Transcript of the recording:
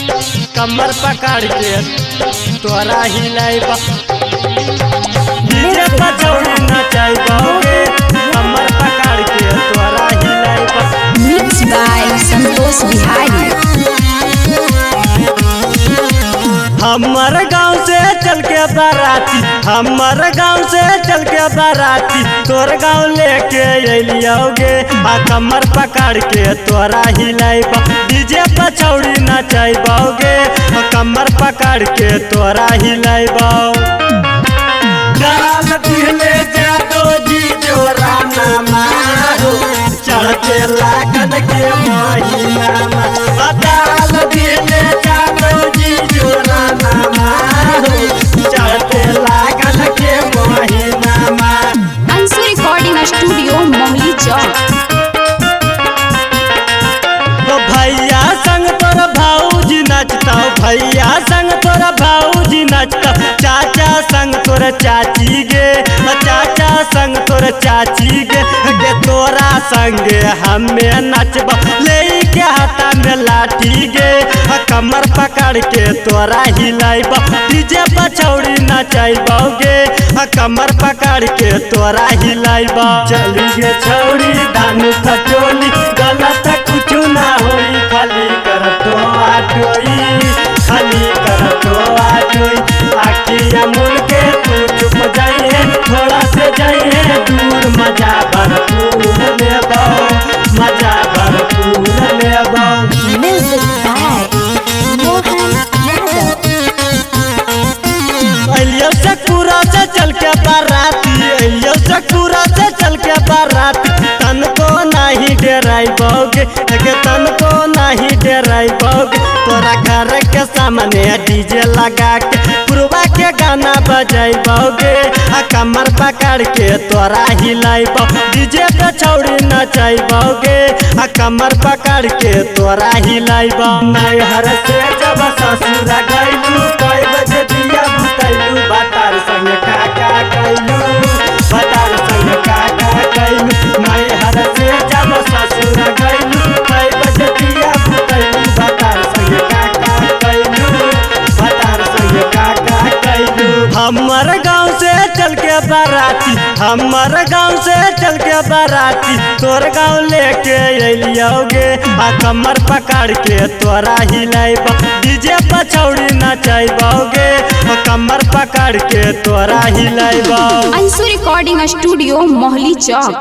कमर पकड़ के तोरा हिलाइबा डीजे पर छौड़ी नचाइबोगे कमर पकड़ के तोरा हिलाइबा। Mix by Santosh Bihari. हमर गाँव से चल के बाराती हमर गाँव से चल के बाराती तोर गाँव लेके अलियोगे आ कमर पकड़ के तोरा हिलाइबा डीजे पर छौड़ी नचाइबोगे कमर पकड़ के तोरा हिलाइबा। गाल दिले जादो जी जोरा नामा हो चढ़ते लागन के महीना गाल दिले जादो जी जोरा नामा हो चढ़ते लागन के महीना। अंशु रिकॉर्डिंग स्टूडियो मोहली चौक। भैया संग तोरा भाऊजी नचता भैया संग तोरा भाऊजी नचता चाचा संग तोरा चाची गे चाचा संग तोरा चाची गे तोरा संगे हमें नचबा ले के हाथा में लाठी गे कमर पकड़ के तोरा हिलाइबा डीजे पर छौड़ी नचाइबोगे कमर पकड़ के तोरा हिलाइबा। चली गे छौड़ी दानु कटोली गलत कुछ ना होई खाली कर तो आटोई खाली कर तो आटोई आखिया मुड़ के तू चुप जाइए थोड़ा से जाइए दूर मजा भरपूर लेबो मजा भरपूर लेबो। Music by Mohan Yadav. अलियो सकुरा से चल के बाराती अलियो सकुरा से चल के बाराती तन को नहीं डराइबोगे तन को नहीं डराइबोगे तोरा घर के सामने डीजे लगा के पुरवा के गाना बजाइबोगे कमर पकड़ के तोरा हिलाइबो डीजे पे छौड़ी नचाइबोगे कमर पकड़ के तोरा हिलाइबो। नैहर से जब ससुर गइलू कई बजे दिया बुतैलू बतार संग काका कैलू बतार संग काका कैलू नैहर से जब ससुर गइलू कई बजे दिया बुतैलू बतार संग काका कैलू बतार संग काका कैलू। हमर गाँव से चल के बाराती हमर गाँव से चल के बाराती तोर गाँव लेके अलियोगे कमर पकड़ के तोरा हिलाइबा डीजे पर छौड़ी नचाइबोगे कमर पकड़ के तोरा हिलाइबा। अंशु रिकॉर्डिंग स्टूडियो मोहली चौक।